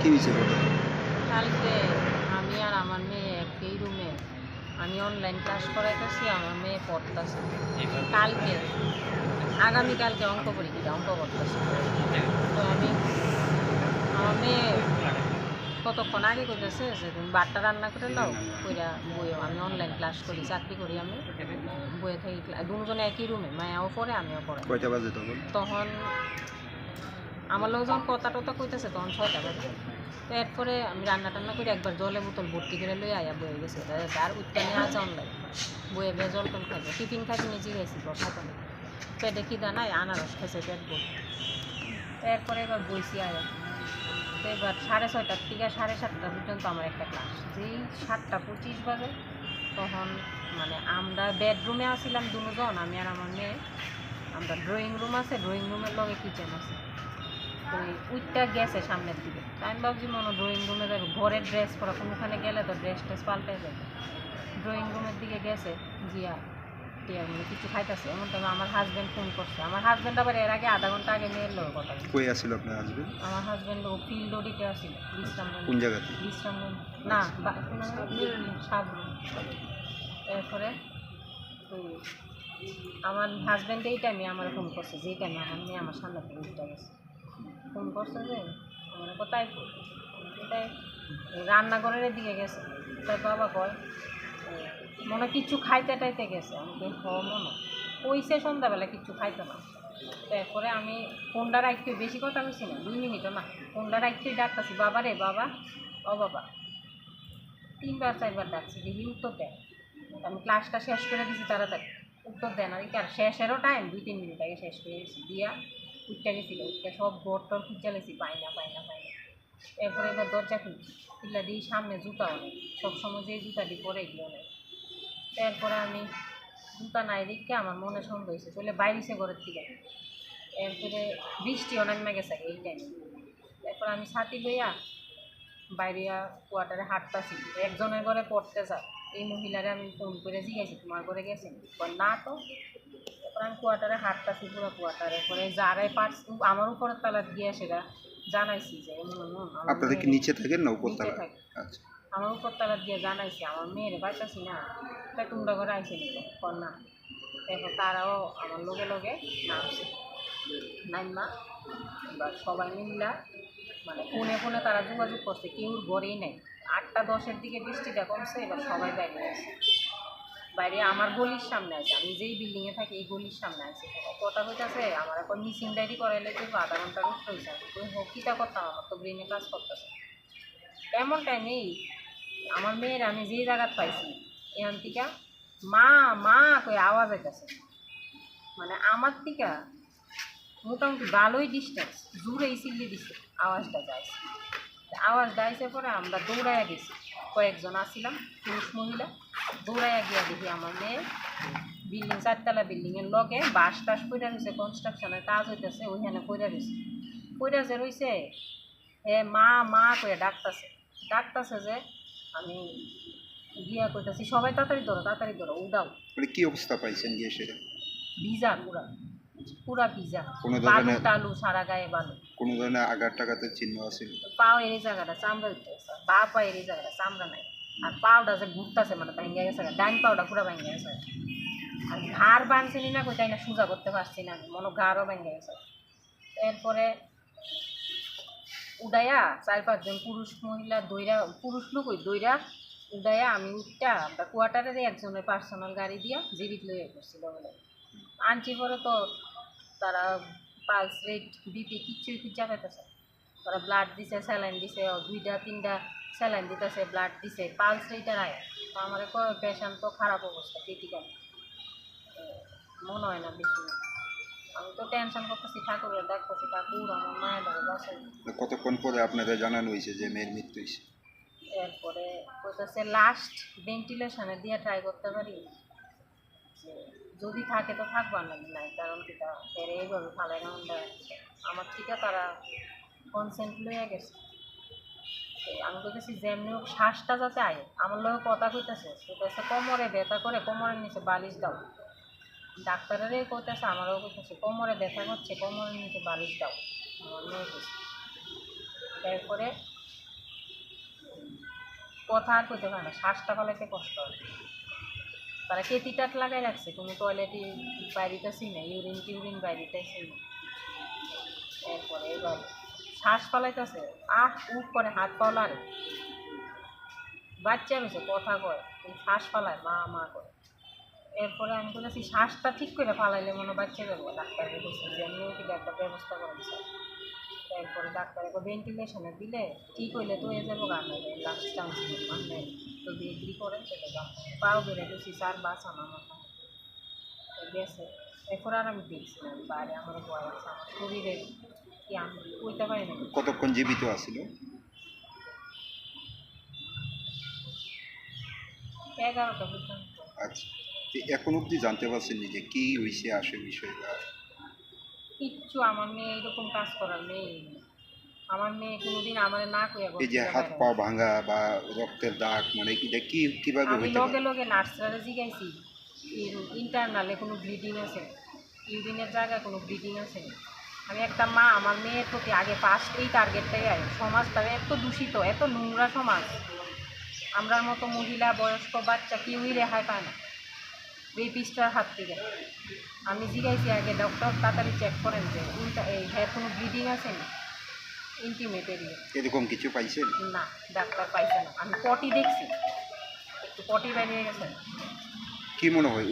কি হয়েছে কথা? কালকে আমি আর আমার মেয়ে একই রুমে আমি অনলাইন ক্লাস করাইতেছি, আমার মেয়ে পড়তেছে। কালকে আগামীকালকে অঙ্ক পরীক্ষা, অঙ্ক করতেছে। তো আমার মেয়ে কতক্ষণ আগে কইতেছে যে তুমি ভাতটা রান্না করে দাও, কইরা বইও আমি অনলাইন ক্লাস করি, চাকরি করি আমি, বইয়ে থেকে দুজনে একই রুমে, মায়াও পড়ে আমিও পড়ে। কয়টা বাজে তখন? তখন আমার লোক যখন কথা টতা কইতেছে তখন 6টা বাজে। তো এরপরে আমি রান্না টান্না করে একবার জলে বোতল ভর্তি করে লই আয়া বয়ে গেছে, আর উত্তানে আছে অনলাইন বয়ে বে জল টল খাইবে, টিফিন খাইতে নিজে গেছি সকালে, পেটে খিদা নাই, আনারস খাইছে পেট ভর্তি। এরপরে এবার বইছি আয়া, তো এবার 6:30টার থেকে 7:30টা পর্যন্ত আমার একটা ক্লাস। যেই 7:25 বাজে তখন মানে আমরা বেডরুমে আসছিলাম দুজন, আমি আর আমার মেয়ে। আমরা ড্রয়িং রুম আছে, ড্রয়িং রুমের লগে কিচেন আছে, তো উইটটা গেছে সামনের দিকে। আমি ভাবছি মনে ড্রয়িং রুমে যাবে, ঘরের ড্রেস পরা কোনোখানে গেলে তো ড্রেস ট্রেস পাল্টে যাবে। ড্রয়িং রুমের দিকে গেছে গিয়া টিয়ার মানে কিছু খাইতেছে, এমন তো আমার হাজব্যান্ড ফোন করছে। আমার হাজব্যান্ড আবার এর আগে আধা ঘন্টা আগে মেয়ের লোক কথা বলছে। কই আসছিল আপনার হাজবেন্ড? আমার হাজব্যান্ড ফিল্ড অডিটে আসছিল বিশ্রামগঞ্জ। কোন জায়গাতে? বিশ্রামগঞ্জ না সাবরুম। এরপরে তো আমার হাজব্যান্ড এই টাইমে আমার ফোন করছে, যেই টাইমে আমার মেয়ে আমার সামনে থেকে উঠতে গেছে। ফোন করছে যে আমার কোথায়, এটাই রান্নাঘরের দিকে গেছে। তাই বাবা কয় মনে কিছু খাইতে টাইতে গেছে। আমি মনে কইছে সন্ধ্যাবেলা কিছু খাইতো না। তারপরে আমি ফোনটা রাখতে বেশি কথা বলছি না, 2 মিনিটও না, ফোনটা রাখতে ডাকতেছি বাবা রে বাবা, ও বাবা, 3বার 4বার ডাকছি, দেখি উত্তর দেয়। আমি ক্লাসটা শেষ করে দিছি তাড়াতাড়ি, উত্তর দেয় না। আর শেষেরও টাইম 2-3 মিনিট আগে শেষ করে গেছি, দিয়া উঠতে গেছিল, উঠতে সব বোর্ড টোর খুঁজে গেছি, পাই না। এরপরে এবার দরজা খুলছি, খুললা দিই সামনে জুতা অনেক, সবসময় যে জুতাটি পরে এগুলো অনেক। এরপরে আমি জুতা নাই দেখে আমার মনে সন্দেহ হয়েছে, চলে বাইরেছে ঘরের থেকে। এরপরে বৃষ্টি অনেক মেঘে থাকে এই টাইমে। এরপর আমি ছাতি লইয়া বাইরিয়া কোয়ার্টারে হাঁটতাছি, একজনের ঘরে পড়তে যায়। এই মহিলারে আমি ফোন করে জিজ্ঞাসি তোমার ঘরে গেছেন, না তো। তারপর আমি কোয়ার্টারে হাঁটতাছি, পুরো কোয়ার্টারে, পরে যারাই পারছি আমার উপরের তালার গিয়ে সেটা জানাইছি যে এমন আপনাদের কি নিচে থাকেন না উপর নিচে তলা? থাকে। আচ্ছা। আমার উপর তালার গিয়ে জানাইছি আমার মেয়েরে পাইতাছি না, তাই তোমরা ঘরে আইসে নিল কর না। এখন তারাও আমার লগে লগে নামছে, নাইমা এবার সবাই মিল্লা মানে ফোনে তারা যোগাযোগ করছে, কেউ ঘরেই নেই। 8টা 10-এর দিকে বৃষ্টিটা কমছে, এবার সবাই বাইরে আছে। বাইরে আমার গলির সামনে আছে, আমি যেই বিল্ডিংয়ে থাকি এই গলির সামনে আছে। কথা হইতেছে আমার এখন মিসিং ডায়েরি করাইলে কিন্তু আধা ঘন্টার উঠতে হয়েছে। আমি হকিটা করতাম, আমার তো ব্রেনে কাজ করতেছে। এমন টাইমেই আমার মেয়ের আমি যে জায়গাত পাইছি এখান থেকে মা মা কই আওয়াজ আইতেছে, মানে আমার থেকে মোটামুটি ভালোই ডিস্টেন্স, জুড়েই চিল্লি দিচ্ছে, আওয়াজটা যাইছে। আওয়াজটা আইসে পরে আমরা দৌড়াইয়া গেছি, কয়েকজন আসছিলাম পুরুষ মহিলা। দৌড়াইয়া গিয়া দেখি আমার মেয়ে বিল্ডিং, 4তলা বিল্ডিংয়ের লগে বাঁশ টাস পইরা রয়েছে, কনস্ট্রাকশনের কাজ হইতেছে, ওইখানে পইরা যে রয়েছে। মা মা করে ডাকতেছে যে আমি গিয়া কইতাছি সবাই তাড়াতাড়ি ধরো উদাও। মানে কি অবস্থা পাইছেন গিয়ে সেটা? ভিজা পুরা ভিজা, কোনো বালু ধরনের টালু সারা গায়ে বালু। কোনো ধরনের আঘাত টাঘাতের চিহ্ন আছে? পাও এর এই জায়গাটা চামড়া উঠতেছে, বা পায়ের এই জায়গাটা চামড়া নাই। আর পাওটা যে ঘুরতেছে মানে ভেঙে গেছে, ডাইন পাওটা পুরো ভেঙে গেছে। আর ঘাড় বাঁধছিনি না কই, তাই না সোজা করতে পারছি না আমি, মনে ঘাড়ও ভেঙে গেছে। এরপরে উদায়া 4-5 জন পুরুষ মহিলা দইরা, পুরুষ লোক ওই দইরা উদায়া আমি উঠটা আমরা কোয়ার্টারের একজনের পার্সোনাল গাড়ি দিয়া জীবিত লইয়া করছিল বলে আনছি। পরে তো তারা পালস রেট বিপি কিচ্ছুই খুঁজা পাইতেছে। তারা ব্লাড দিছে, স্যালাইন দিছে, 2-3টা স্যালাইন দিতেছে, ব্লাড দিছে, পালস রেটার আয়। তো আমার পেশেন্ট তো খারাপ অবস্থা, ক্রিটিক্যাল, মনে হয় না বেশি। আমি তো টেনশন করতেছি, ঠাকুরের ডাকতেছি, ঠাকুর আমার মায়ের ধরে বাসায়। কতক্ষণ পরে আপনাদের জানানো হয়েছে যে মেয়ের মৃত্যু হয়েছে? এরপরে কইতেছে লাস্ট ভেন্টিলেশনে দিয়ে ট্রাই করতে পারি, যে যদি থাকে তো থাকবো, না নাই কারণ কিটা এর এইভাবে ভালো না। আমার থেকে তারা কনসেন্ট লইয়া গেছে। আমি কইতেছি যেমনি হোক শ্বাসটা যাতে আয়, আমার লোক কথা কইতেছে কোমরে ব্যথা করে, কোমরের নিচে বালিশ দাও। ডাক্তারেরই কইতেছে, আমারও কইতেছে কোমরে ব্যথা করছে, কোমরের নিচে বালিশ দাও। আমার মেয়ে কইছে। তারপরে কথা আর কইতে পারে না, শ্বাসটা ফলাইতে কষ্ট হয়। তারা কেতিটাট লাগাই রাখছে, কোনো টয়লেটে বাইরেটাছি না, ইউরিন টিউরিন বাইরেটাছি না। এরপরে এবার শ্বাস ফলাইতেছে, উঠ করে হাত পাওলারে, বাচ্চা রয়েছে কথা কয়, এই শ্বাস ফালায় মা মা করে। এরপরে আমি বলেছি শ্বাসটা ঠিক করে ফালাইলে মনে হয় বাচ্চা যাবো, ডাক্তারকে বলছি যে এমনিও কি একটা ব্যবস্থা করেন স্যার। তারপরে ডাক্তার ভেন্টিলেশনে দিলে ঠিক হইলে তো হয়ে যাবো, গান লাস্ট চান্স মানে যদি এগ্রি করেন সেটা যাও। পাও বেড়ে গেছি স্যার, বাঁচান আমার না গেছে। এরপর আর আমি দেখছি না, বাইরে আমার ভয় আছে, আমার শরীরে কি আমি কইতে পারি না। কতক্ষণ জীবিত আছিল? 11টা পর্যন্ত। আচ্ছা, তো এখন অবধি জানতে পারছেন যে কি হয়েছে আসে বিষয় বা কিচ্ছু আমার মেয়ে এরকম কাজ করার নেই। আমার মেয়ে কোনোদিন আমার না কইয়া এই যে হাত পা ভাঙা বা রক্তের দাগ, মানে এটা কি কিভাবে আমি হইতে লগে পারে? লগে নার্সরা জিগাইছি ইন্টারনালে কোনো ব্লিডিং আছে, ইউরিনের জায়গায় কোনো ব্লিডিং আছে। আমি একটা মা, আমার মেয়ের প্রতি আগে ফার্স্ট এই টার্গেটটাই আয়। সমাজটা এত দূষিত, এত নোংরা সমাজ, আমরার মতো মহিলা বয়স্ক বাচ্চা কেউই রেহাই পায় না রেপিস্টার হাত থেকে। আমি জিগাইছি আগে ডক্টর তাড়াতাড়ি চেক করেন যে এই হ্যাঁ কোনো ব্লিডিং আছে না ইন্টিমেট এরিয়া। এরকম কিছু পাইছেন? না, ডাক্তার পাইছে না। আমি পটি দেখছি, একটু পটি বেরিয়ে গেছে। কি মনে হয়